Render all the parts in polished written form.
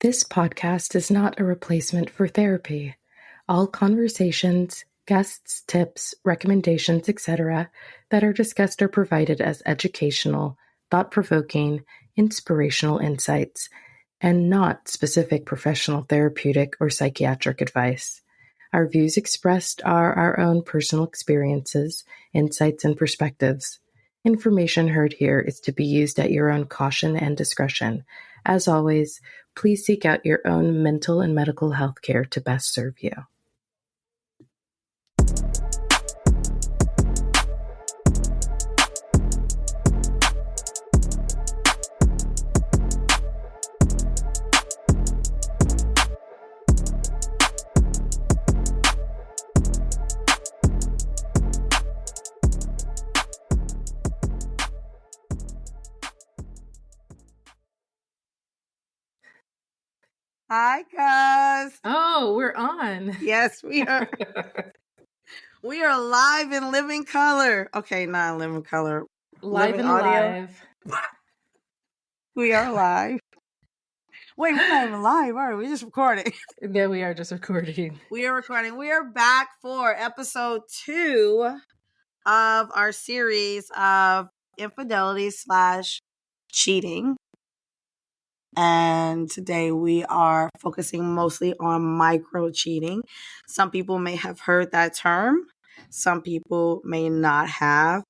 This podcast is not a replacement for therapy. All conversations, guests, tips, recommendations, etc., that are discussed are provided as educational, thought-provoking, inspirational insights, and not specific professional therapeutic or psychiatric advice. Our views expressed are our own personal experiences, insights, and perspectives. Information heard here is to be used at your own caution and discretion. As always, please seek out your own mental and medical health care to best serve you. Hi, guys. Oh, we're on. Yes, we are. We are live in living color. Okay, not in living color. Live living and audio. live. We are live. Wait, we're not even live, are we? We're just recording. Yeah, we are just recording. We are recording. We are back for episode 2 of our series of infidelity / cheating. And today we are focusing mostly on micro cheating. Some people may have heard that term. Some people may not have,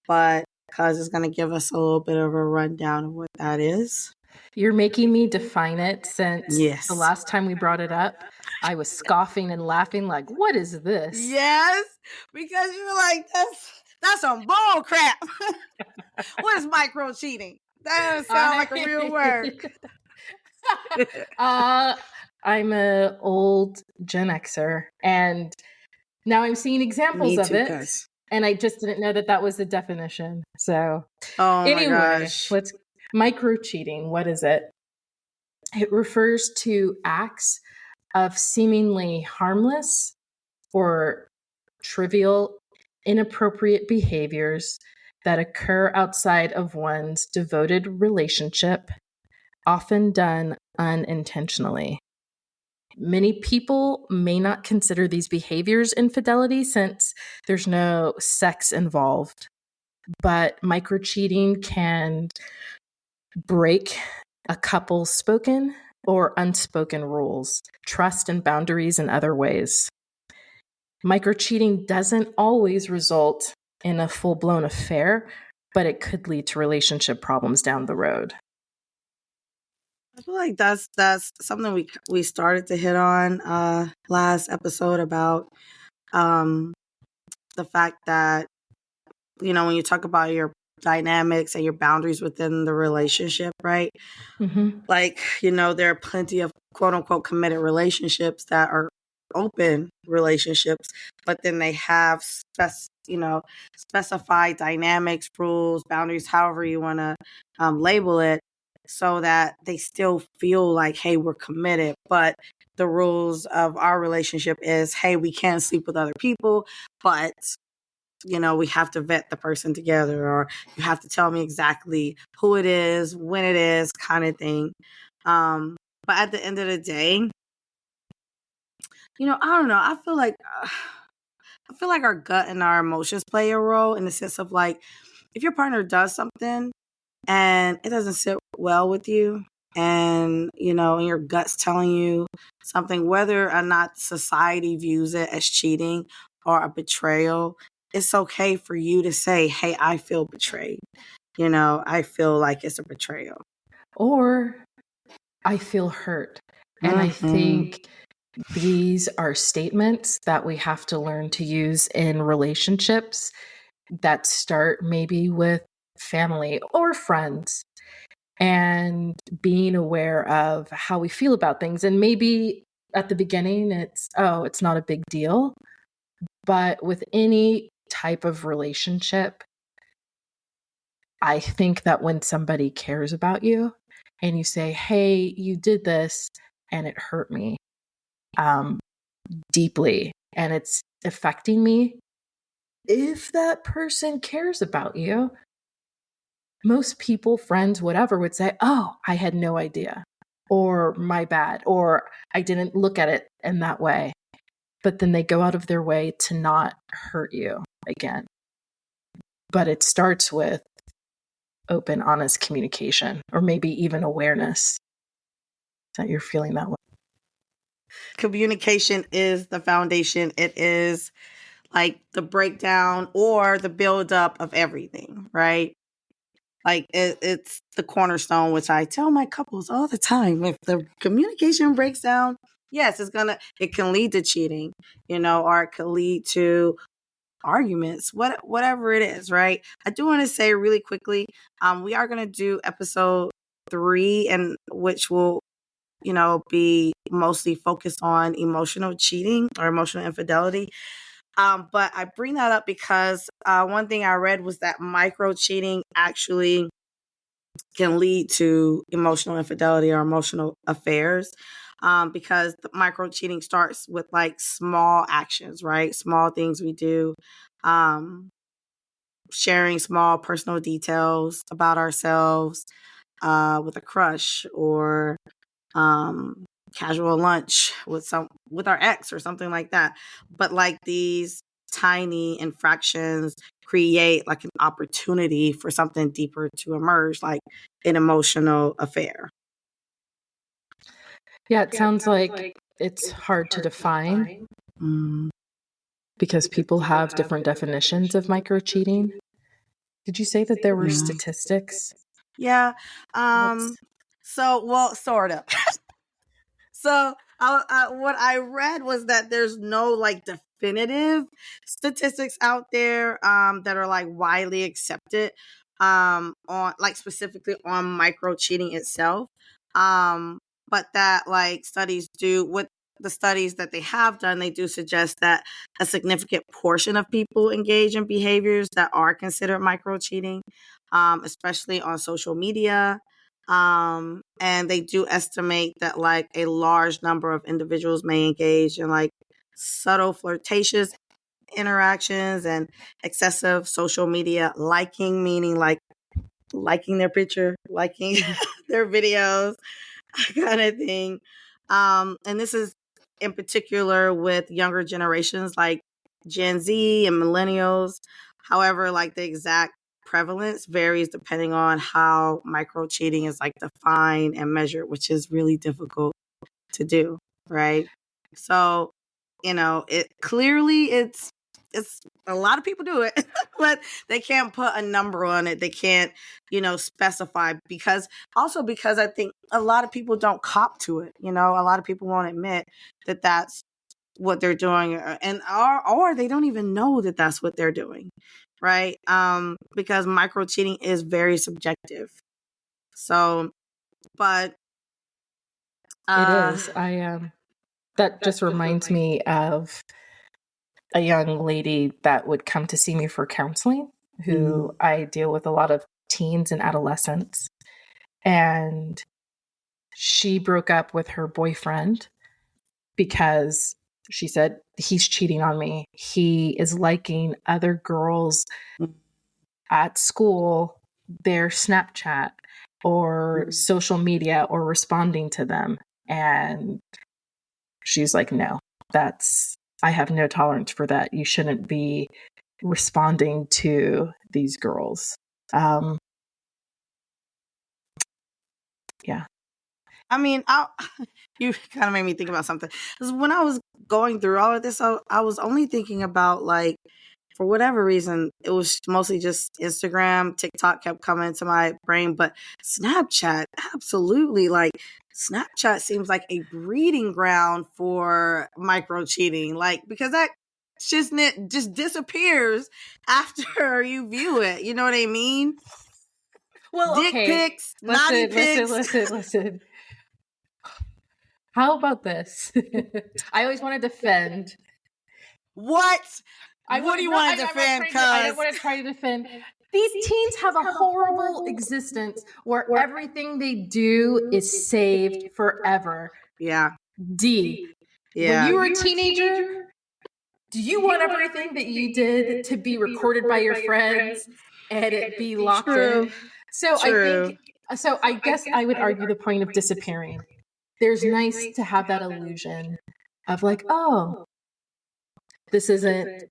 but Cuz is going to give us a little bit of a rundown of what that is. You're making me define it since Yes. the last time we brought it up, I was scoffing and laughing like, what is this? Yes, because you were like, that's some bull crap. What is micro cheating? That doesn't sound like a real word. I'm an old Gen Xer, and now I'm seeing examples of it. Guys. And I just didn't know that was the definition. So, my gosh. Micro cheating. What is it? It refers to acts of seemingly harmless or trivial, inappropriate behaviors that occur outside of one's devoted relationship, often done unintentionally. Many people may not consider these behaviors infidelity since there's no sex involved, but micro-cheating can break a couple's spoken or unspoken rules, trust and boundaries in other ways. Micro-cheating doesn't always result in a full-blown affair, but it could lead to relationship problems down the road. I feel like that's something we started to hit on last episode about the fact that, when you talk about your dynamics and your boundaries within the relationship, right? Mm-hmm. Like, there are plenty of quote unquote committed relationships that are open relationships, but then they have specified dynamics, rules, boundaries, however you want to label it, so that they still feel like, hey, we're committed, but the rules of our relationship is, hey, we can't sleep with other people, but we have to vet the person together, or you have to tell me exactly who it is, when it is, kind of thing. But at the end of the day, I don't know. I feel like our gut and our emotions play a role, in the sense of, like, if your partner does something and it doesn't sit well with you, and and your gut's telling you something, whether or not society views it as cheating or a betrayal, it's okay for you to say, hey, I feel betrayed. I feel like it's a betrayal. Or I feel hurt. And I think these are statements that we have to learn to use in relationships that start maybe with family or friends, and being aware of how we feel about things. And maybe at the beginning it's not a big deal. But with any type of relationship, I think that when somebody cares about you and you say, hey, you did this and it hurt me deeply and it's affecting me, if that person cares about you, most people, friends, whatever, would say, oh, I had no idea. or my bad, or I didn't look at it in that way. But then they go out of their way to not hurt you again. But it starts with open, honest communication, or maybe even awareness that you're feeling that way. Communication is the foundation. It is like the breakdown or the buildup of everything, right? Like it's the cornerstone, which I tell my couples all the time. If the communication breaks down, yes, it can lead to cheating, or it could lead to arguments, whatever it is, right? I do want to say really quickly, we are going to do episode 3, and which will, be mostly focused on emotional cheating or emotional infidelity. But I bring that up because one thing I read was that micro cheating actually can lead to emotional infidelity or emotional affairs, because the micro cheating starts with like small actions, right? Small things we do, sharing small personal details about ourselves with a crush, or casual lunch with our ex or something like that. But like these tiny infractions create like an opportunity for something deeper to emerge, like an emotional affair. Yeah, it sounds like it's hard to define because people have different definitions of micro cheating. Did you say that there were statistics? Yeah. Sort of. So what I read was that there's no like definitive statistics out there that are like widely accepted on like specifically on micro cheating itself. But that like studies do with the studies that they have done, they do suggest that a significant portion of people engage in behaviors that are considered micro cheating, especially on social media. And they do estimate that like a large number of individuals may engage in like subtle flirtatious interactions and excessive social media liking, meaning like liking their picture, liking their videos, kind of thing. And this is in particular with younger generations like Gen Z and millennials. However, like the exact prevalence varies depending on how micro cheating is like defined and measured, which is really difficult to do, right? So, it's a lot of people do it, but they can't put a number on it. They can't, specify, because I think a lot of people don't cop to it. A lot of people won't admit that that's what they're doing, or they don't even know that that's what they're doing, right? Because micro cheating is very subjective. So, but It is. That just reminds me of a young lady that would come to see me for counseling, who I deal with a lot of teens and adolescents. And she broke up with her boyfriend because she said, he's cheating on me. He is liking other girls at school, their Snapchat or social media, or responding to them. And she's like, no, I have no tolerance for that. You shouldn't be responding to these girls. Yeah. I mean, you kind of made me think about something. Because when I was going through all of this, I was only thinking about like, for whatever reason, it was mostly just Instagram. TikTok kept coming to my brain, but Snapchat, absolutely. Like, Snapchat seems like a breeding ground for micro cheating. Like, because that just disappears after you view it. You know what I mean? Well, Dick pics, naughty pics. Listen. How about this? I always want to defend. What do you want to defend? I don't want to try to defend. These teens have a horrible existence where everything they do is saved forever. Yeah. D. Yeah. When you were a teenager, do you want everything that you did to be recorded by your friends and it be locked in? So I guess I would argue the point of disappearing. there's nice to have that illusion of like, oh, this isn't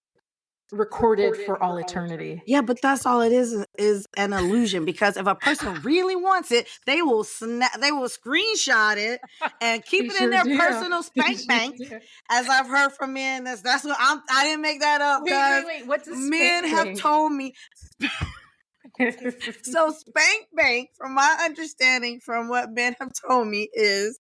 recorded for all eternity. Yeah, but that's all it is an illusion, because if a person really wants it, they will screenshot it and keep it in their personal spank bank. As I've heard from men, that's what I didn't make that up, because Wait, what's a men spank have bank? told me. So spank bank, from my understanding, from what men have told me, is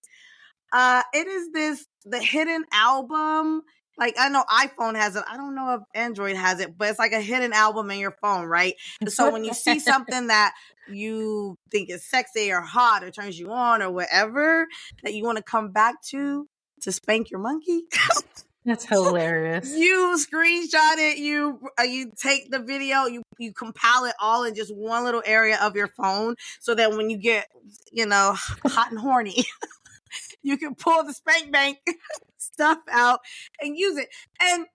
it is the hidden album. Like, I know iPhone has it. I don't know if Android has it, but it's like a hidden album in your phone, right? So when you see something that you think is sexy or hot or turns you on or whatever that you want to come back to spank your monkey, That's hilarious. you screenshot it, you take the video, you compile it all in just one little area of your phone, so that when you get, hot and horny, you can pull the spank bank stuff out and use it. And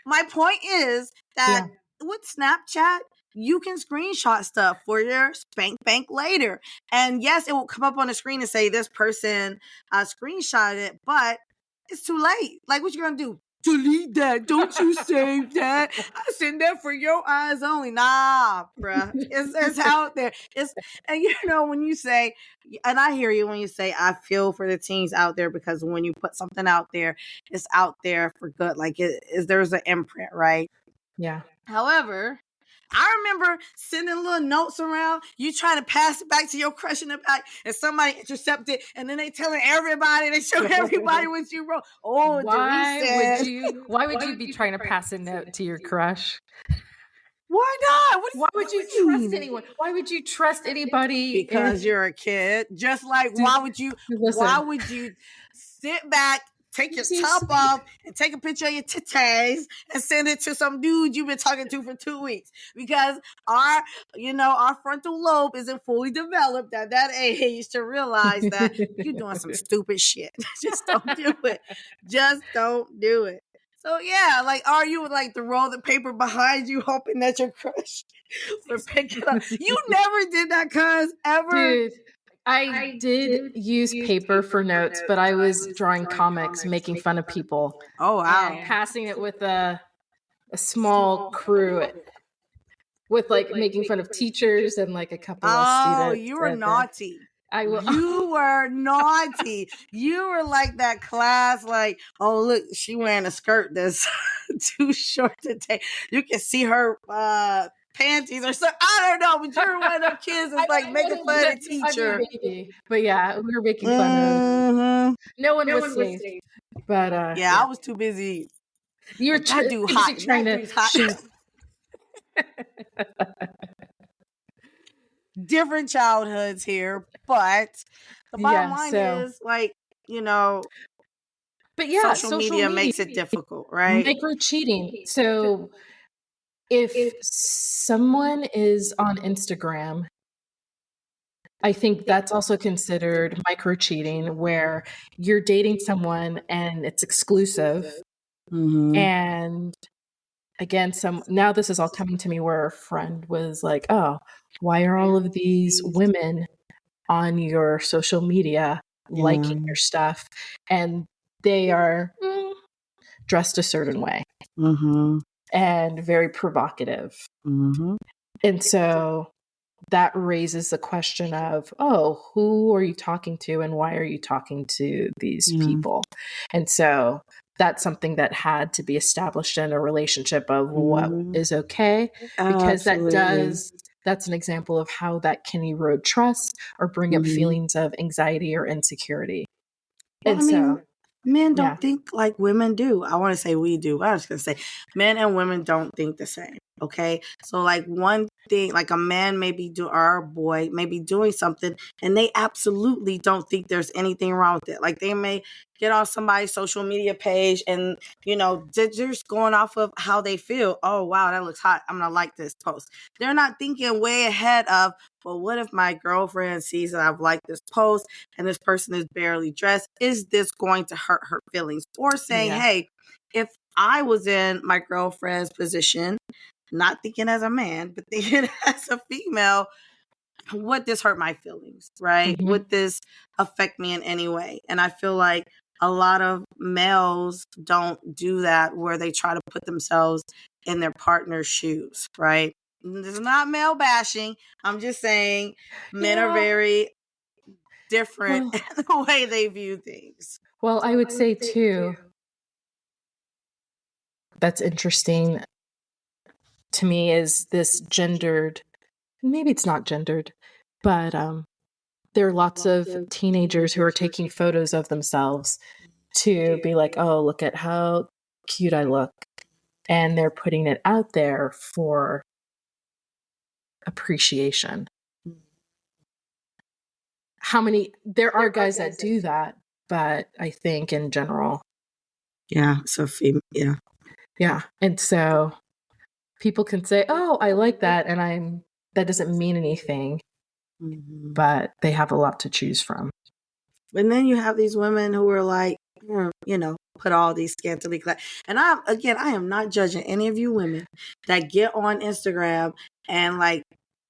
my point is that with Snapchat, you can screenshot stuff for your spank bank later. And yes, it will come up on the screen and say this person screenshotted it, but it's too late. Like, what you gonna do? Delete that. Don't you save that. I send that for your eyes only. Nah, bruh. It's out there. And when you say, and I hear you when you say, I feel for the teens out there, because when you put something out there, it's out there for good. Like, there's an imprint, right? Yeah. However, I remember sending little notes around, you trying to pass it back to your crush in the back, and somebody intercepted, and then they telling everybody, they show everybody what you wrote. Oh, why would you be trying to pass a note to your crush? Why not? Why would you trust anyone? Why would you trust anybody? Because you're a kid. Just like, why would you sit back, take your top off, and take a picture of your titties and send it to some dude you've been talking to for 2 weeks? Because our frontal lobe isn't fully developed at that age to realize that you're doing some stupid shit. Just don't do it. Just don't do it. So yeah, like, are you like to roll the paper behind you, hoping that your crush would pick it up? You never did that, cuz, ever? Dude, I did use paper for notes, but I was drawing comics, making fun of people. Oh, wow. And passing it with a small crew with like making fun of teachers and like a couple of students. Oh, you were naughty. You were naughty. You were like that class, like, oh, look, she wearing a skirt that's too short to take. You can see her panties or something. I don't know, but you're one of them kids that's like making fun of the teacher. But yeah, we were making fun of No one was safe. But I was too busy. You were trying to shoot. Different childhoods here, but the bottom line is, like, but yeah, social media makes it difficult, right? Micro cheating. So if someone is on Instagram, I think that's also considered micro cheating, where you're dating someone and it's exclusive. Mm-hmm. And again, now this is all coming to me, where a friend was like, oh, why are all of these women on your social media liking your stuff? And they are dressed a certain way and very provocative. And so that raises the question of, oh, who are you talking to and why are you talking to these people? And so that's something that had to be established in a relationship of what is okay, because that's an example of how that can erode trust or bring up feelings of anxiety or insecurity. Well, and men don't think like women do. I want to say we do. I was going to say men and women don't think the same. Okay. So like one thing, like a man or a boy may be doing something and they absolutely don't think there's anything wrong with it. Like they may get on somebody's social media page and, they're just going off of how they feel. Oh, wow, that looks hot. I'm going to like this post. They're not thinking way ahead of, well, what if my girlfriend sees that I've liked this post and this person is barely dressed? Is this going to hurt her feelings? Or saying, hey, if I was in my girlfriend's position, not thinking as a man, but thinking as a female, would this hurt my feelings, right? Mhm. Would this affect me in any way? And I feel like a lot of males don't do that, where they try to put themselves in their partner's shoes, right? This is not male bashing. I'm just saying men are Yeah. very different Well, in the way they view things. well, I would say too, that's interesting to me is this gendered, maybe it's not gendered, but there are lots of teenagers who are taking photos of themselves to be like, oh, look at how cute I look. And they're putting it out there for appreciation. There are guys that do that, but I think in general. Yeah. So, yeah. Yeah. And so people can say, oh, I like that. And that doesn't mean anything, but they have a lot to choose from. And then you have these women who are like, put all these scantily clad. And I am not judging any of you women that get on Instagram and like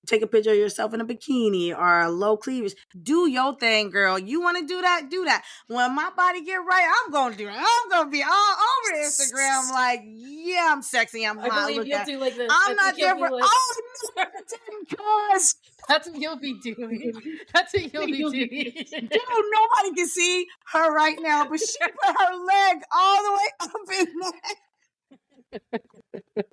take a picture of yourself in a bikini or a low cleavage. Do your thing, girl. You want to do that? Do that. When my body get right, I'm going to do it. I'm going to be all over Instagram like, yeah, I'm sexy. I'm hot. I believe you'll do like this. I'm not there for, cuz. That's what you'll be doing. That's what you'll be doing. Dude, nobody can see her right now, but she put her leg all the way up in there.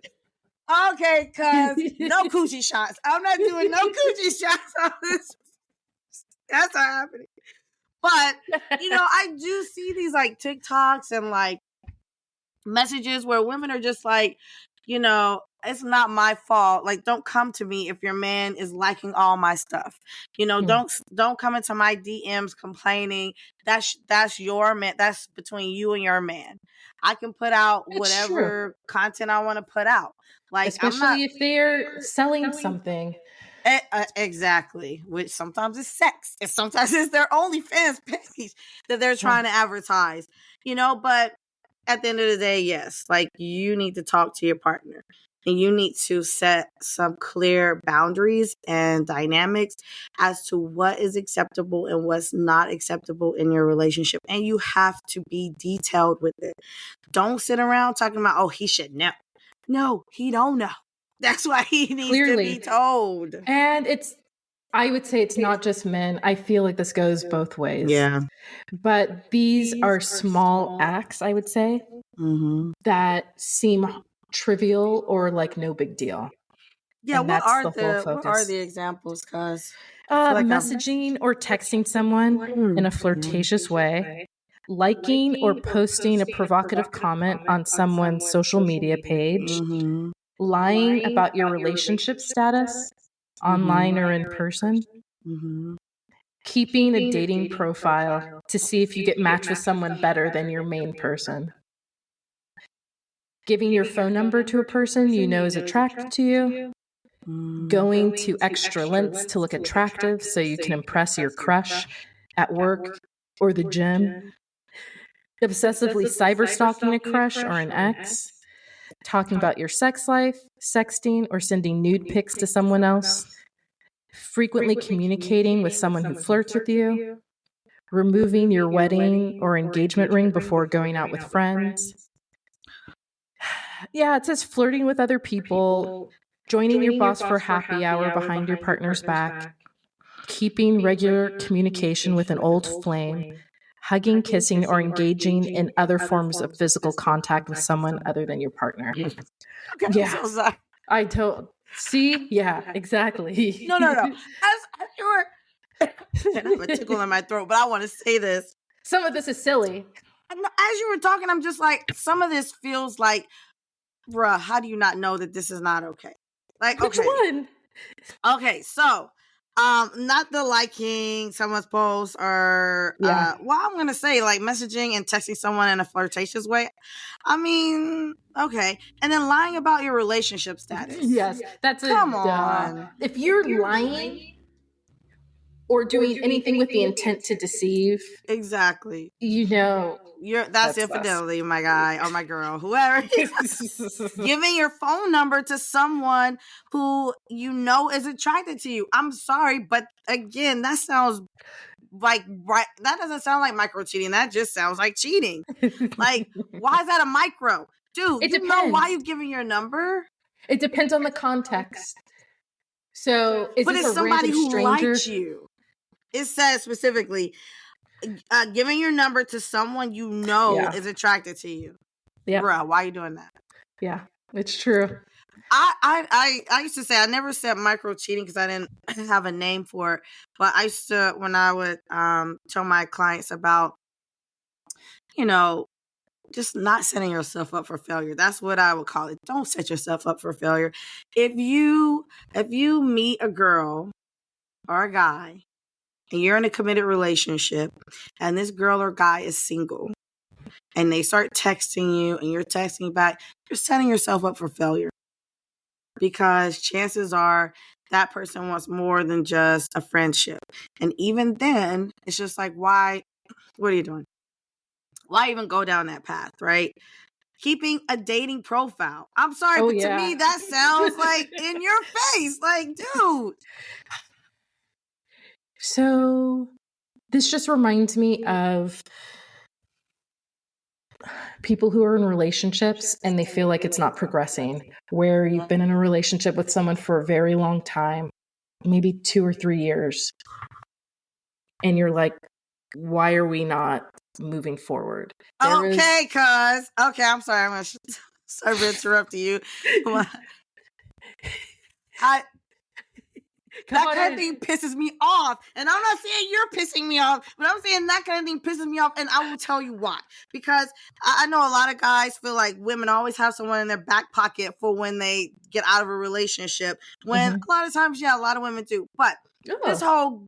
Okay, cuz no coochie shots. I'm not doing no coochie shots on this. That's not happening. But, I do see these like TikToks and like messages where women are just like, it's not my fault. Like, don't come to me if your man is liking all my stuff. Don't come into my DMs complaining. That's your man. That's between you and your man. I can put out whatever content I want to put out. Like, especially if they're selling something. Exactly. Which sometimes it's sex. And sometimes it's their OnlyFans page that they're trying to advertise. But at the end of the day, yes, like you need to talk to your partner and you need to set some clear boundaries and dynamics as to what is acceptable and what's not acceptable in your relationship. And you have to be detailed with it. Don't sit around talking about, oh, he should know. No, he don't know. That's why he needs to be told. And I would say it's not just men. I feel like this goes both ways. Yeah. But these are small acts, I would say, that seem trivial or like no big deal. Yeah, what are the examples? Cause messaging or texting someone in a flirtatious way, liking or posting a provocative comment on someone's social media page, lying about your relationship status, online or in person, keeping a dating profile to see if you get matched with someone better than your main person, giving your phone number to a person you know is attracted to you, going to extra lengths to look attractive so you can impress your crush at work or the gym, obsessively cyberstalking a crush or an ex, talking about your sex life, sexting or sending nude pics to someone else, frequently communicating with someone who flirts with you, removing your wedding or engagement ring before going out with friends. Yeah, it says flirting with other people, joining your boss for happy hour behind your partner's back, keeping regular communication with an old flame, hugging, kissing, or engaging in other forms of physical contact with someone other than your partner. Okay, yeah. I'm so sorry. I don't see. Yeah, exactly. No. As you were, I have a tickle in my throat, but I want to say this. Some of this is silly. As you were talking, I'm just like, some of this feels like, bruh, how do you not know that this is not okay? Like, which one? Okay, so, not the liking someone's post or, I'm going to say like messaging and texting someone in a flirtatious way. I mean, okay. And then lying about your relationship status. Yes, that's Come on. If you're lying, or doing anything with the intent to deceive, Exactly. That's that's us. infidelity, my guy or my girl, whoever. Giving your phone number to someone who is attracted to you. I'm sorry, but again, that sounds that doesn't sound like micro cheating. That just sounds like cheating. Like, why is that a micro? Dude, It know why depends. you giving your number? It depends on the context. So, is But this it's a somebody random who stranger? likes you. It says specifically, giving your number to someone Yeah. is attracted to you. Yeah. Bruh, why are you doing that? Yeah, it's true. I used to say, I never said micro cheating because I didn't have a name for it. But I used to, when I would tell my clients about, just not setting yourself up for failure. That's what I would call it. Don't set yourself up for failure. If you meet a girl or a guy and you're in a committed relationship and this girl or guy is single and they start texting you and you're texting back, you're setting yourself up for failure. Because chances are that person wants more than just a friendship. And even then, it's just like, why? What are you doing? Why even go down that path, right? Keeping a dating profile. I'm sorry, but to me, that sounds like in your face. Like, dude. So, this just reminds me of people who are in relationships and they feel like it's not progressing, where you've been in a relationship with someone for a very long time, maybe 2 or 3 years, and you're like, why are we not moving forward? Okay, I'm sorry. I'm sorry for interrupting you. That kind of thing pisses me off. And I'm not saying you're pissing me off, but I'm saying that kind of thing pisses me off. And I will tell you why. Because I know a lot of guys feel like women always have someone in their back pocket for when they get out of a relationship. When a lot of times, a lot of women do. But this whole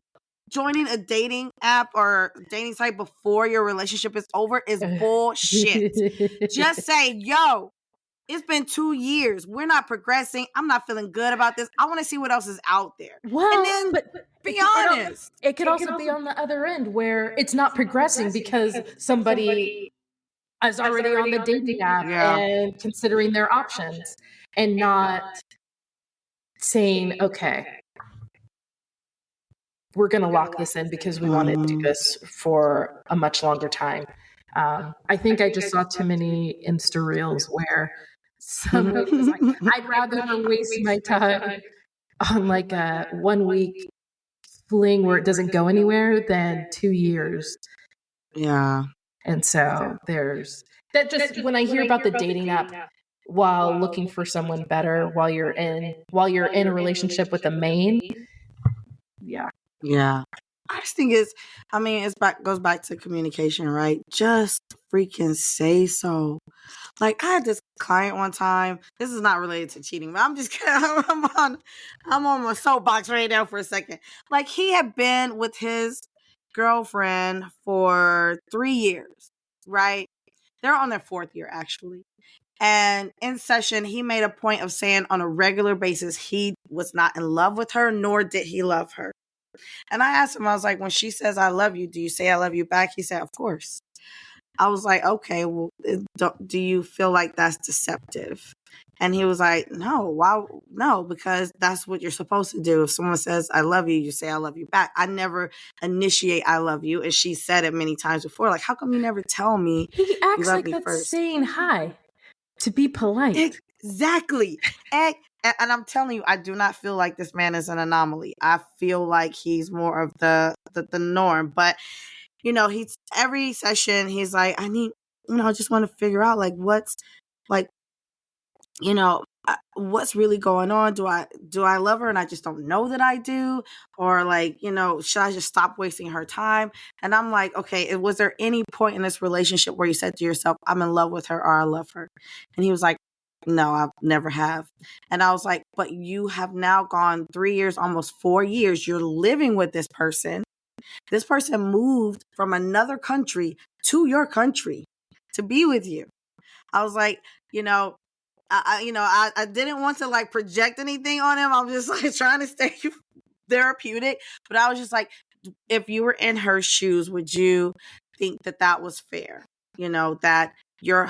joining a dating app or dating site before your relationship is over is bullshit. Just say, yo, it's been 2 years. We're not progressing. I'm not feeling good about this. I want to see what else is out there. Well, and then but be honest. It could also be on the other end where it's not progressing because somebody is already on the dating app and considering their options and not saying, okay, we're going to lock this in because we want to do this for a much longer time. I think I just saw too many Insta reels where somebody was like, I'd rather waste my time on like a 1 week fling where it doesn't go anywhere than 2 years. Yeah. And so there's that. Just when I hear about the dating app while looking for someone better while you're in a relationship with a main. Yeah. I just think goes back to communication, right? Just freaking say so. Like, I had this client one time. This is not related to cheating, but I'm just kidding. I'm on my soapbox right now for a second. Like, he had been with his girlfriend for 3 years, right? They're on their 4th year, actually. And in session, he made a point of saying on a regular basis he was not in love with her, nor did he love her. And I asked him, I was like, when she says I love you, do you say I love you back? He said, of course. I was like, okay, well, do you feel like that's deceptive? And he was like, no, why? No, because that's what you're supposed to do. If someone says I love you, you say I love you back. I never initiate I love you. And she said it many times before. Like, how come you never tell me He acts you love like me that's first? saying hi to be polite. Exactly. And I'm telling you, I do not feel like this man is an anomaly. I feel like he's more of the norm. But he's every session he's like, I need, I just want to figure out like what's like, what's really going on. Do I love her and I just don't know that I do? Or like, should I just stop wasting her time? And I'm like, okay, was there any point in this relationship where you said to yourself, I'm in love with her or I love her? And he was like, no, I never have. And I was like, but you have now gone 3 years, almost 4 years. You're living with this person. This person moved from another country to your country to be with you. I was like, I didn't want to like project anything on him. I'm just like trying to stay therapeutic, but I was just like, if you were in her shoes, would you think that that was fair? You know, that you're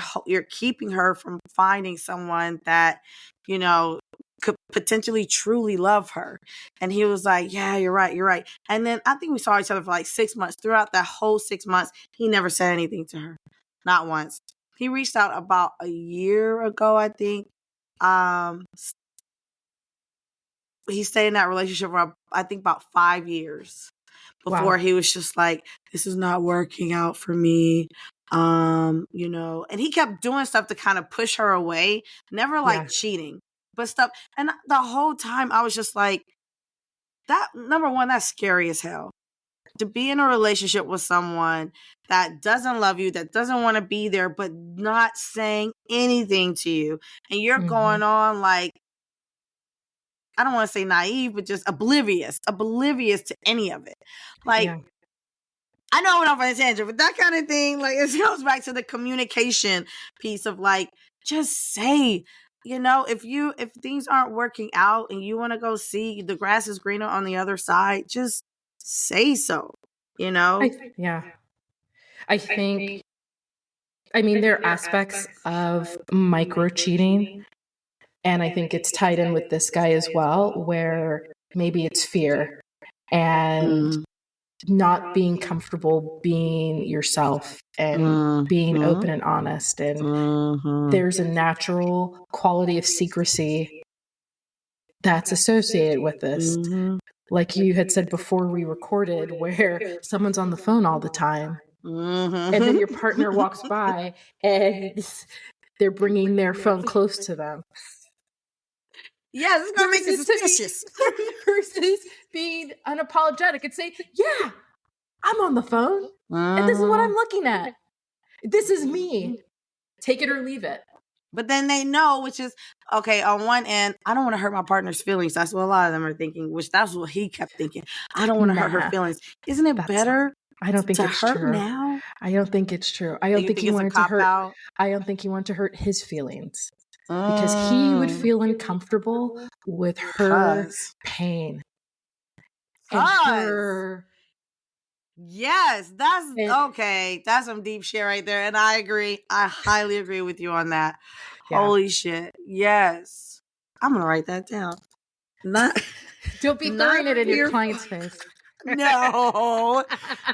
keeping her from finding someone that, you know, could potentially truly love her. And he was like, yeah, you're right, you're right. And then I think we saw each other for like 6 months. Throughout that whole 6 months, he never said anything to her. Not once. He reached out about a year ago, I think. He stayed in that relationship for I think about 5 years before he was just like, this is not working out for me. You know, and he kept doing stuff to kind of push her away, never like cheating, but stuff. And the whole time I was just like, that, number one, that's scary as hell. To be in a relationship with someone that doesn't love you, that doesn't want to be there, but not saying anything to you. And you're going on like, I don't want to say naive, but just oblivious to any of it. Like, I know we're not on a tangent, but that kind of thing, like, it goes back to the communication piece of like, just say, you know, if things aren't working out and you want to go see the grass is greener on the other side, just say so, you know? I think, I mean, there are aspects of micro cheating, and I think it's tied in with this guy as well, where maybe it's fear and not being comfortable being yourself and being open and honest. And there's a natural quality of secrecy that's associated with this. Like you had said before we recorded, where someone's on the phone all the time. And then your partner walks by and they're bringing their phone close to them. Yes, it's going to make it suspicious. Versus being unapologetic and say, yeah, I'm on the phone. And this is what I'm looking at. This is me. Take it or leave it. But then they know, which is, okay, on one end, I don't want to hurt my partner's feelings. That's what a lot of them are thinking, which that's what he kept thinking. I don't want to hurt her feelings. Isn't it better? I don't think it's true. Now? I don't think it's true. I don't think he wanted to hurt. I don't think he wanted to hurt his feelings. Because he would feel uncomfortable with her pain. And her. Yes, that's okay. That's some deep shit right there. And I agree. I highly agree with you on that. Yeah. Holy shit. Yes. I'm going to write that down. Don't be throwing it in your client's face. No.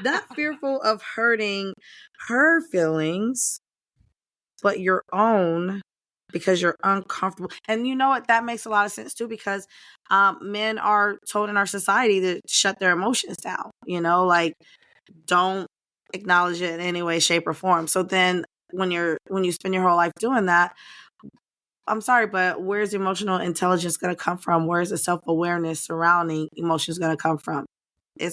Not fearful of hurting her feelings, but your own, because you're uncomfortable. And you know what? That makes a lot of sense too, because men are told in our society to shut their emotions down, you know, like don't acknowledge it in any way, shape, or form. So then when you spend your whole life doing that, I'm sorry, but where's emotional intelligence going to come from? Where's the self-awareness surrounding emotions going to come from?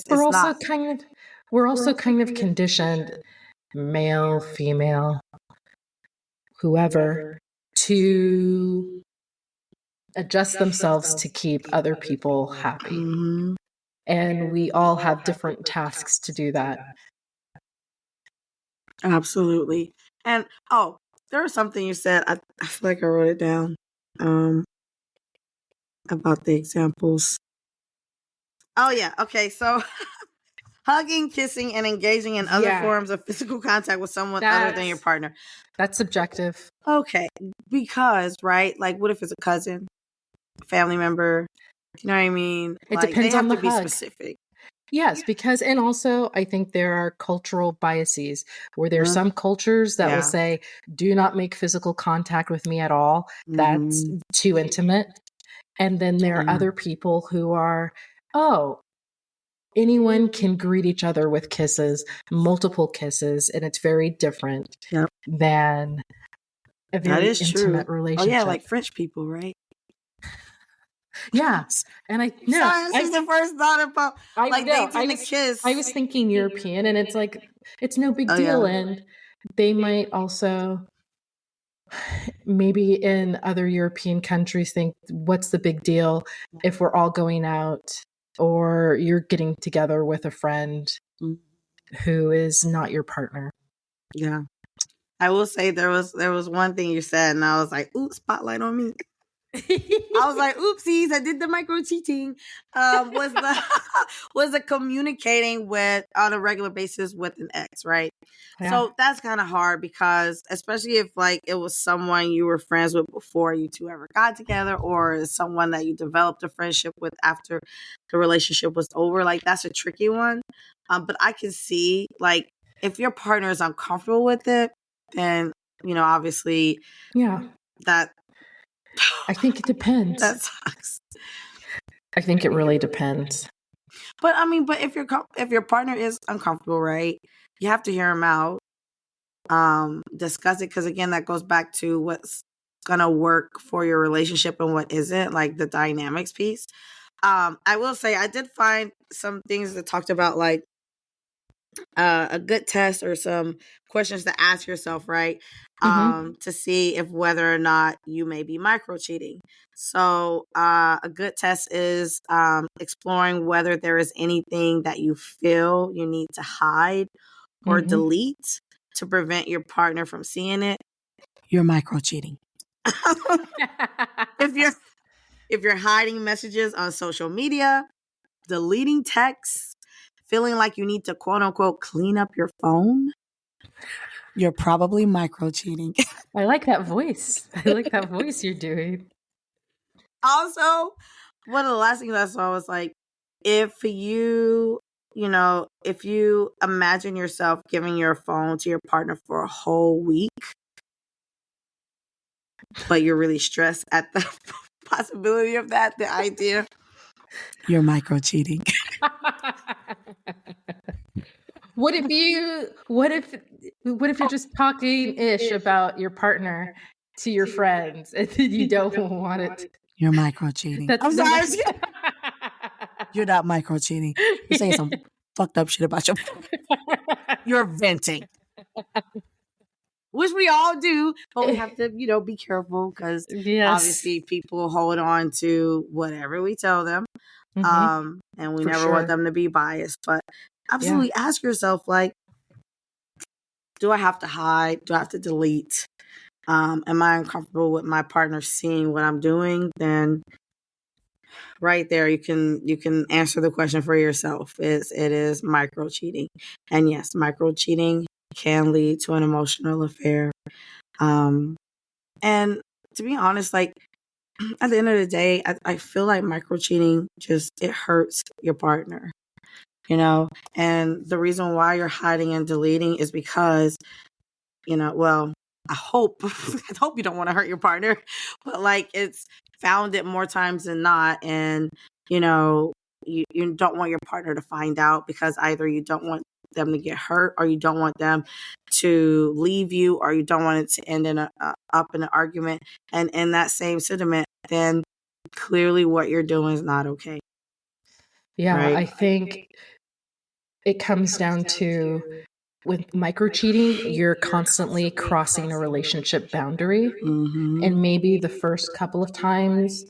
We're also kind of conditioned, male, female, whoever, to adjust themselves to keep other people happy. And we all have different tasks to do that. Absolutely. And there was something you said, I feel like I wrote it down, about the examples. Oh yeah, okay, so hugging, kissing, and engaging in other forms of physical contact with someone other than your partner. That's subjective. Okay, because, right, like what if it's a cousin, family member? You know what I mean? It depends on the hug. They have to be specific. Yes, because, and also I think there are cultural biases where there are some cultures that will say, do not make physical contact with me at all. That's too intimate. And then there are other people who are, anyone can greet each other with kisses, multiple kisses, and it's very different than a very intimate relationship. Oh yeah, like French people, right? Yes, and I know. Sorry, this is the first thought about the kiss. I was thinking European, and it's like it's no big deal, and they might also maybe in other European countries think, what's the big deal if we're all going out or you're getting together with a friend who is not your partner? Yeah, I will say there was one thing you said, and I was like, "Ooh, spotlight on me." I was like, oopsies, I did the micro cheating. Was the was the communicating with on a regular basis with an ex, right? Yeah. So that's kind of hard because especially if like it was someone you were friends with before you two ever got together, or someone that you developed a friendship with after the relationship was over, like that's a tricky one. But I can see like if your partner is uncomfortable with it, then obviously Yeah. that I think it depends. that sucks. I think it really depends. But I mean, but if your partner is uncomfortable, right, you have to hear him out, discuss it, because again, that goes back to what's gonna work for your relationship and what isn't, like the dynamics piece. I will say I did find some things that talked about like a good test or some questions to ask yourself, right? To see if whether or not you may be micro cheating. So, a good test is exploring whether there is anything that you feel you need to hide or delete to prevent your partner from seeing it. You're micro cheating. if you're hiding messages on social media, deleting texts, feeling like you need to quote unquote clean up your phone, you're probably micro cheating. I like that voice. I like that voice you're doing. Also, one of the last things I saw was like, if you imagine yourself giving your phone to your partner for a whole week, but you're really stressed at the possibility of that, the idea, you're micro cheating. What if you're just talking ish about your partner to your friends and then you don't want it? You're micro cheating. That's I'm the sorry. next- You're not micro cheating. You're saying some fucked up shit about your You're venting. Which we all do, but we have to, be careful because Yes. obviously people hold on to whatever we tell them. And we For never sure. want them to be biased. But absolutely ask yourself, like, do I have to hide? Do I have to delete? Am I uncomfortable with my partner seeing what I'm doing? Then right there you can answer the question for yourself. It is micro cheating. And yes, micro cheating can lead to an emotional affair. And to be honest, like at the end of the day, I feel like micro cheating it hurts your partner, and the reason why you're hiding and deleting is because, well, I hope, I hope you don't want to hurt your partner, but like it's found it more times than not. And, you don't want your partner to find out because either you don't want them to get hurt, or you don't want them to leave you, or you don't want it to end up in an argument. And in that same sentiment, then clearly what you're doing is not okay. Yeah, right? I think it comes down to with micro cheating, you're constantly crossing a relationship boundary. And maybe the first couple of times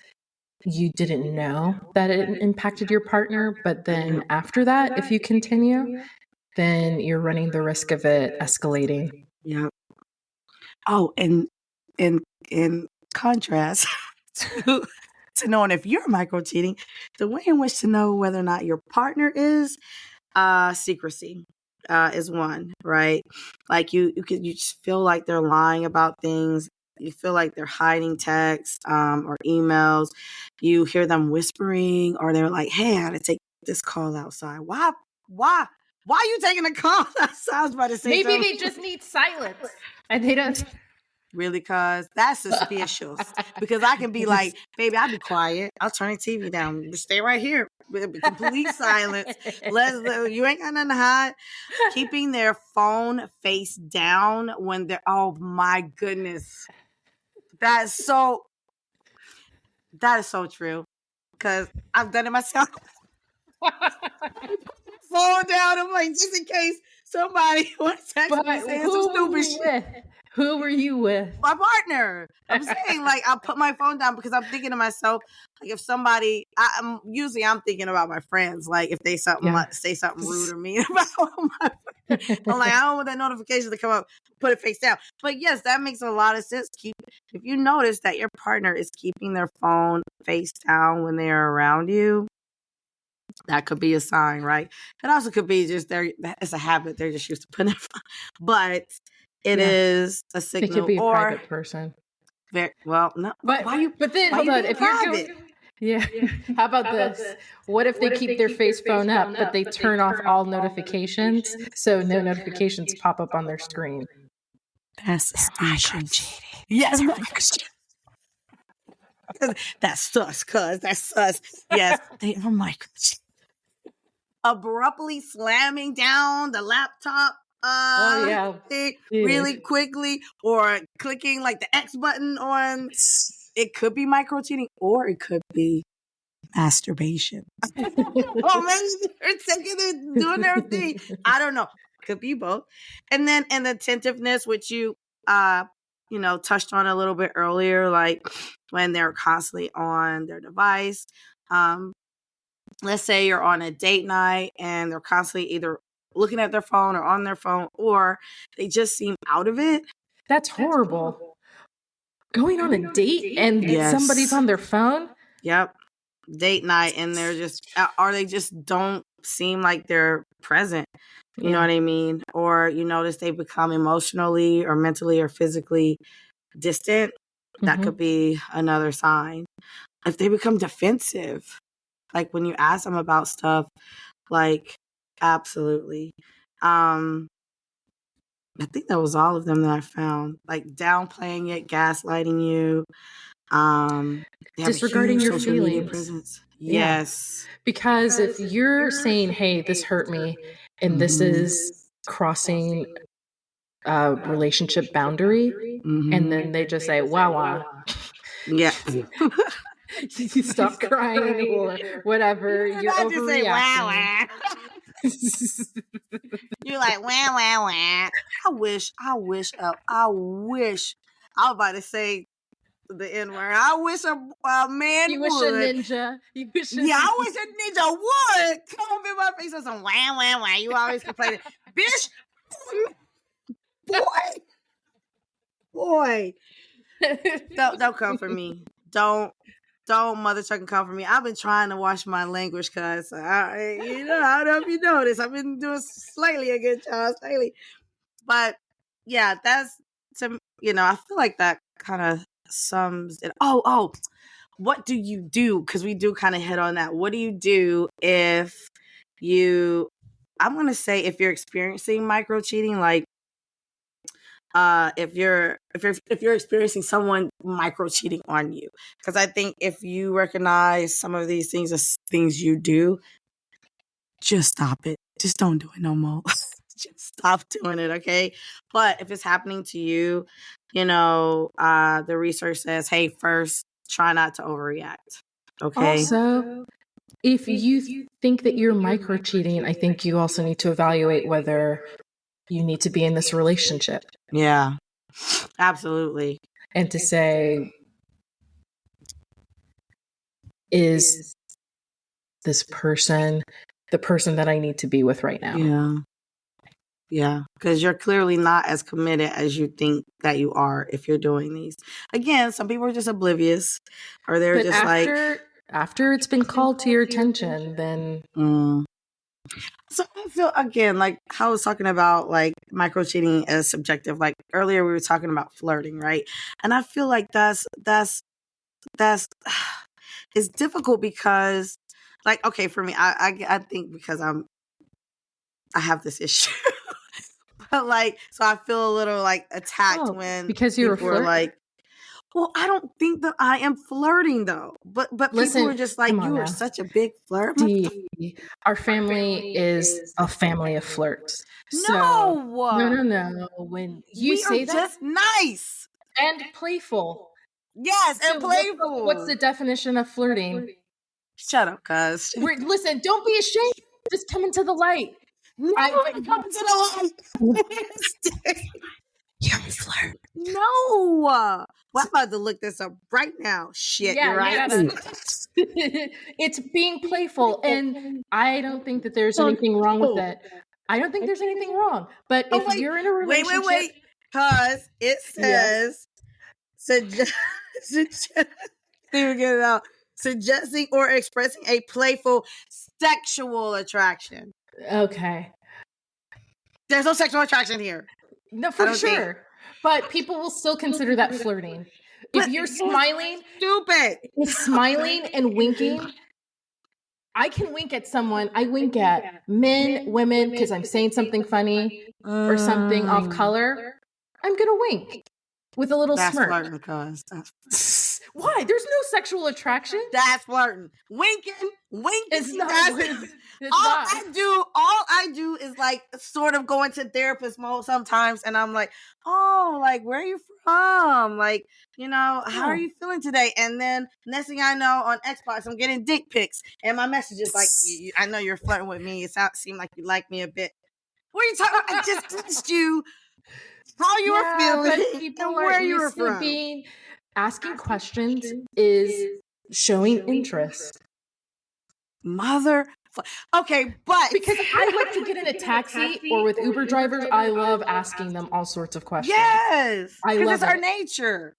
you didn't know that it impacted your partner, but then after that, if you continue, then you're running the risk of it escalating. Yeah. Oh, and in contrast to knowing if you're micro cheating, the way in which to know whether or not your partner is, secrecy is one, right? Like you just feel like they're lying about things. You feel like they're hiding texts or emails. You hear them whispering, or they're like, "Hey, I got to take this call outside." Why are you taking a call outside? I was about to say Maybe something. they just need silence and they don't. Really, cause that's suspicious. Because I can be like, baby, I'll be quiet. I'll turn the TV down. Just stay right here. Complete silence. You ain't got nothing to hide. Keeping their phone face down when they're, oh my goodness. That is so true. Cause I've done it myself. Phone down. I'm like, just in case somebody wants to text me saying some stupid shit. Who were you with? My partner. I'm saying, like, I'll put my phone down because I'm thinking to myself, like, if somebody, I'm thinking about my friends, like, if they say something rude or mean about my friend, I'm like, I don't want that notification to come up, put it face down. But yes, that makes a lot of sense. If you notice that your partner is keeping their phone face down when they are around you, that could be a sign, right? It also could be just it's a habit. They're just used to putting their phone. But it is a signal. They could be a private person. Well, no. But then hold on. If private? you're how about this? What if they keep their face phone up, but they turn off all notifications, so no notifications pop up on their screen? That's suspicious. Yes, that's sus, cuz that's sus. Yes, they are microcheating. Abruptly slamming down the laptop really quickly, or clicking like the X button on. It could be micro cheating, or it could be masturbation. Maybe they're taking it, doing their thing. I don't know. Could be both. And then the attentiveness, which you touched on a little bit earlier, like when they're constantly on their device. Let's say you're on a date night and they're constantly either looking at their phone or on their phone, or they just seem out of it. That's horrible. Going on a date and somebody's on their phone? Yep. Date night, and they're just, or they just don't seem like they're present. You know what I mean? Or you notice they become emotionally or mentally or physically distant. That could be another sign. If they become defensive, like when you ask them about stuff, like, absolutely. I think that was all of them that I found. Like downplaying it, gaslighting you, disregarding your feelings. Yes. Because if you're saying, hey, this hurt me, and this is crossing a relationship boundary, and then they just say, wow. Yeah. You stop crying or whatever. You're overreacting. You're like, wah, wah, wah. I wish. I was about to say the N-word. I wish a man you would. Wish a ninja. I wish a ninja would come up in my face with some wah, wah, wah. You always complaining. Bitch. Boy. Don't come for me. Don't mother chucking come for me. I've been trying to watch my language, cuz I don't know if you noticed. I've been doing slightly a good job lately. But yeah, that's I feel like that kind of sums it. Oh, what do you do? Because we do kind of hit on that. What do you do if I'm gonna say if you're experiencing micro cheating, like if you're experiencing someone micro cheating on you, because I think if you recognize some of these things as things you do, just stop it. Just don't do it no more. Just stop doing it, okay? But if it's happening to you, the research says, hey, first try not to overreact. Okay. Also, if you think that you're micro cheating, I think you also need to evaluate whether you need to be in this relationship. Yeah, absolutely. And to say, is this person the person that I need to be with right now? Yeah, because you're clearly not as committed as you think that you are if you're doing these. Again, some people are just oblivious, or they're after it's been called to your attention, then. So I feel, again, like how I was talking about like micro cheating as subjective. Like earlier we were talking about flirting, right? And I feel like that's it's difficult because, like, okay, for me, I think because I have this issue. But like, so I feel a little like attacked when because you're people are like, well, I don't think that I am flirting though. But listen, people are just like, you are such a big flirt. Our family is a family of flirts. No. When you say that, just nice and playful. Yes, and playful. What's the definition of flirting? Shut up, cuz. Listen, don't be ashamed. Just come into the light. No, come into the light. You're a flirt. Well, I'm about to look this up right now. Shit, Yeah, you're right. you gotta. It's being playful, and I don't think that there's anything wrong with it. I don't think there's anything wrong. But if you're in a relationship, wait, because it yes, says let me get it out. Suggesting or expressing a playful sexual attraction. okay, There's no sexual attraction here. no, I for don't think. sure. But people will still consider that flirting. If you're smiling, Stupid. smiling and winking. I can wink at someone. I wink at men, women, because I'm saying something funny or something off color. I'm gonna wink with a little That's smirk. flirting, cuz. Why? There's no sexual attraction. That's flirting. Winking. It's not. It's all not. I do is like sort of go into therapist mode sometimes, and I'm like, oh, like where are you from? Like, how are you feeling today? And then next thing I know, on Xbox, I'm getting dick pics, and my message is like, I know you're flirting with me. It seemed like you like me a bit. What are you talking about? I just asked you how you were feeling but people and are where you were used to from. asking questions is showing interest. Okay, but because I like to get in a taxi or with Uber drivers, I love asking them all sorts of questions. Yes, I because love it's our it. nature.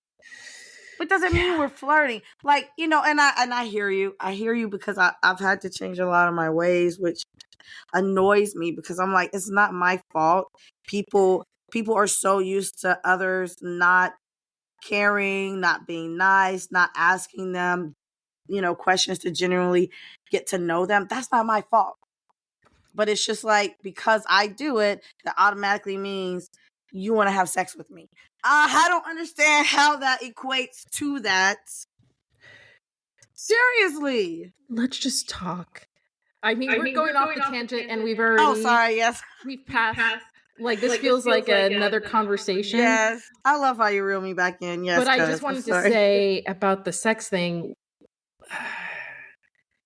But doesn't mean we're flirting. Like, and I hear you. I hear you because I've had to change a lot of my ways, which annoys me because I'm like, it's not my fault. People are so used to others not caring, not being nice, not asking them, questions to genuinely get to know them. That's not my fault. But it's just like, because I do it, that automatically means you want to have sex with me. I don't understand how that equates to that. Seriously. Let's just talk. I mean, we're going off the tangent and we've already... Oh, sorry, yes. We've passed... Like, this feels like another conversation. Yes. I love how you reel me back in. Yes, but I just wanted to say about the sex thing,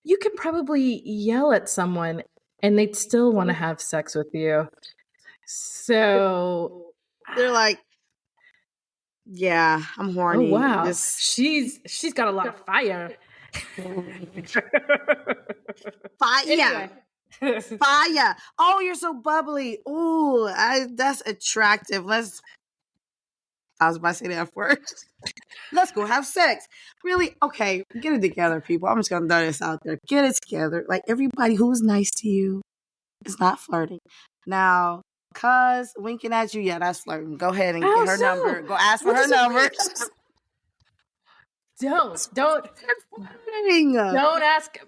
you could probably yell at someone and they'd still want to have sex with you. So they're like, yeah, I'm horny. oh wow, she's got a lot of fire. Fire. Fire. Oh, you're so bubbly. Ooh, that's attractive. I was about to say that first. Let's go have sex. Really? Okay, get it together, people. I'm just gonna throw this out there. Get it together. Like, everybody who's nice to you is not flirting. Now, cuz winking at you, yeah, that's flirting. Go ahead and get her number. Go ask for her number. Don't ask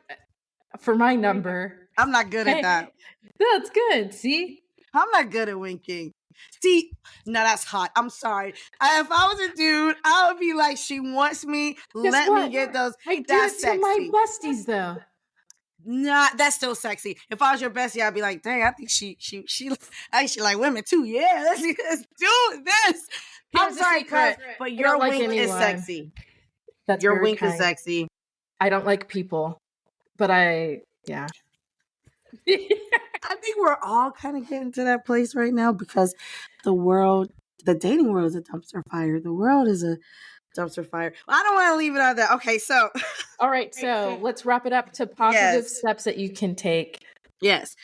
for my number. I'm not good at that. That's good. See? I'm not good at winking. See, no, that's hot. I'm sorry. If I was a dude, I would be like, she wants me. Let me get those. I do it to my besties, though. Nah, that's still sexy. If I was your bestie, I'd be like, dang, I think she like women too. Yeah, let's do this. I'm sorry, cuz, but your wink is sexy. That's your wink is sexy. I don't like people, but yeah. I think we're all kind of getting to that place right now because the dating world is a dumpster fire. The world is a dumpster fire. I don't want to leave it on that. Okay, so. All right, so let's wrap it up to positive steps that you can take. Yes.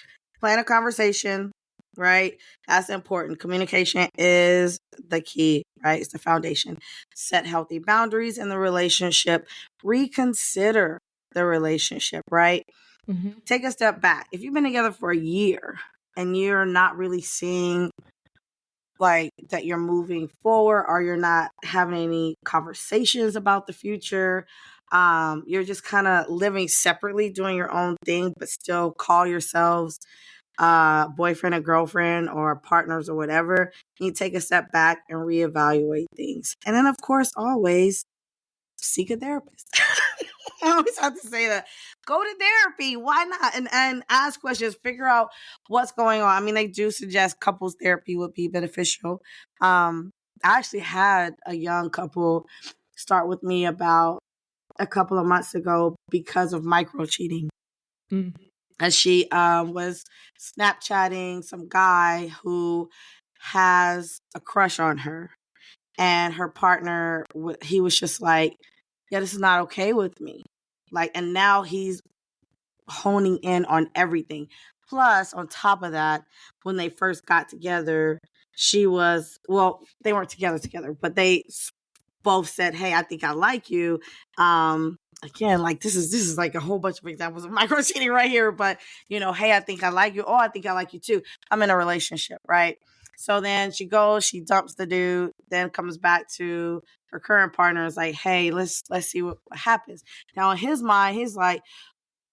Plan a conversation, right? That's important. Communication is the key, right? It's the foundation. Set healthy boundaries in the relationship. Reconsider the relationship, right? Mm-hmm. Take a step back. If you've been together for a year and you're not really seeing like that you're moving forward, or you're not having any conversations about the future, you're just kind of living separately, doing your own thing, but still call yourselves boyfriend or girlfriend or partners or whatever, you take a step back and reevaluate things. And then, of course, always seek a therapist. I always have to say that. Go to therapy. Why not? And ask questions. Figure out what's going on. I mean, they do suggest couples therapy would be beneficial. I actually had a young couple start with me about a couple of months ago because of micro cheating. Mm. And she was Snapchatting some guy who has a crush on her. and her partner, he was just like, yeah, this is not okay with me. Like, and now he's honing in on everything. Plus, on top of that, when they first got together, she was, well, they weren't together, but they both said, hey, I think I like you. Again, like this is like a whole bunch of examples of micro cheating right here, but hey, I think I like you. Oh, I think I like you too. I'm in a relationship, right? So then she goes, she dumps the dude, then comes back to her current partner, is like, hey, let's see what happens. Now in his mind, he's like,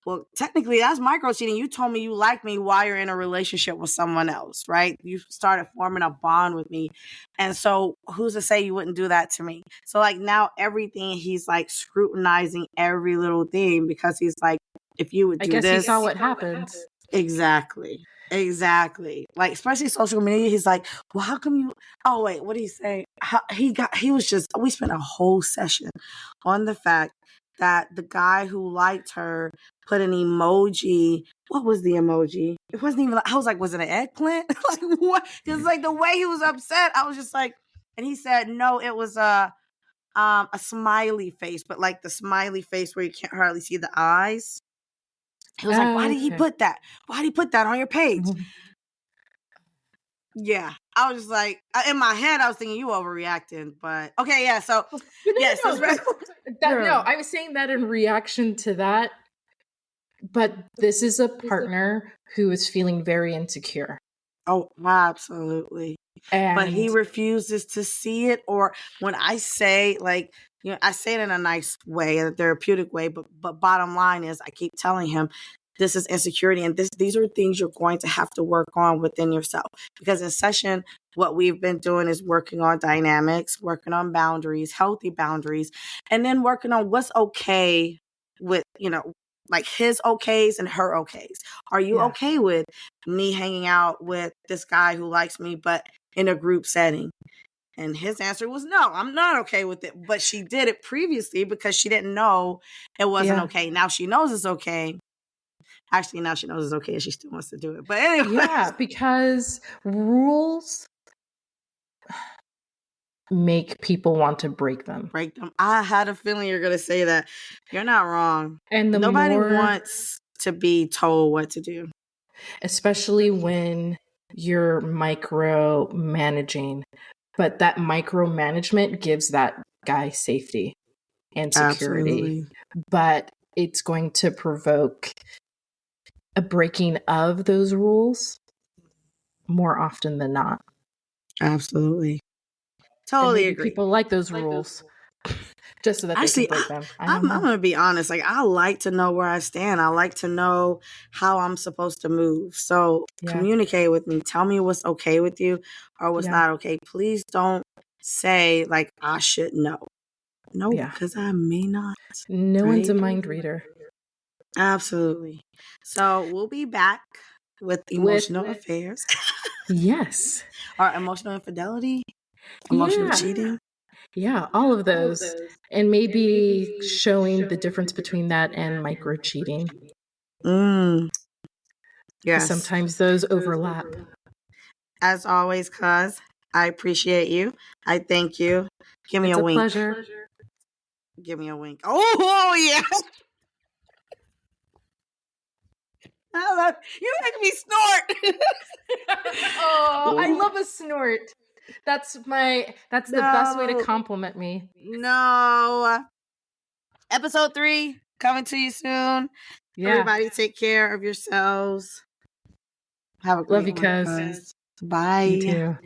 well, technically that's micro cheating. You told me you like me while you're in a relationship with someone else, right? You started forming a bond with me. And so who's to say you wouldn't do that to me? So like now everything, he's like scrutinizing every little thing, because he's like, if you would do I guess this. he saw what happened. Exactly. Like, especially social media. He's like, well, how come you, oh wait, what did he say? We spent a whole session on the fact that the guy who liked her put an emoji. What was the emoji? It wasn't even, I was like, was it an eggplant? Like what? Because like the way he was upset, I was just like, and he said, no, it was a smiley face, but like the smiley face where you can't hardly see the eyes. He was like, why did he put that? Why did he put that on your page? Yeah. I was just like, in my head, I was thinking you overreacting, but okay, yeah. So, yes. No, I was saying that in reaction to that. But this is a partner who is feeling very insecure. Oh, absolutely. But he refuses to see it. Or when I say, like, I say it in a nice way, in a therapeutic way, but bottom line is I keep telling him, this is insecurity, and these are things you're going to have to work on within yourself. Because in session, what we've been doing is working on dynamics, working on boundaries, healthy boundaries, and then working on what's okay with, like his okays and her okays. Are you okay with me hanging out with this guy who likes me, but in a group setting? And his answer was, no, I'm not okay with it. But she did it previously because she didn't know it wasn't okay. Now she knows it's okay. Actually, now she knows it's okay and she still wants to do it. But anyway. Yeah, because rules make people want to break them. I had a feeling you're going to say that. You're not wrong. And nobody wants to be told what to do. Especially when you're micromanaging. But that micromanagement gives that guy safety and security. Absolutely. But it's going to provoke a breaking of those rules more often than not. Absolutely. Totally agree. People like those rules just so that they can break them. I'm going to be honest. Like, I like to know where I stand. I like to know how I'm supposed to move. So communicate with me. Tell me what's okay with you or what's not okay. Please don't say like, I should know. No, because I may not. No one's a mind reader. Absolutely. So we'll be back with emotional affairs. Yes. Or emotional infidelity, emotional cheating. Yeah, all of those. And maybe showing the difference between that and micro cheating. Yes. Sometimes those overlap. As always, cuz, I appreciate you. I thank you. Give me a wink. It's a pleasure. Give me a wink. Oh yeah. You make me snort. Oh, I love a snort. That's the best way to compliment me. No. Episode 3 coming to you soon. Yeah. Everybody take care of yourselves. Have a great one. Love you, cuz. Bye. You too.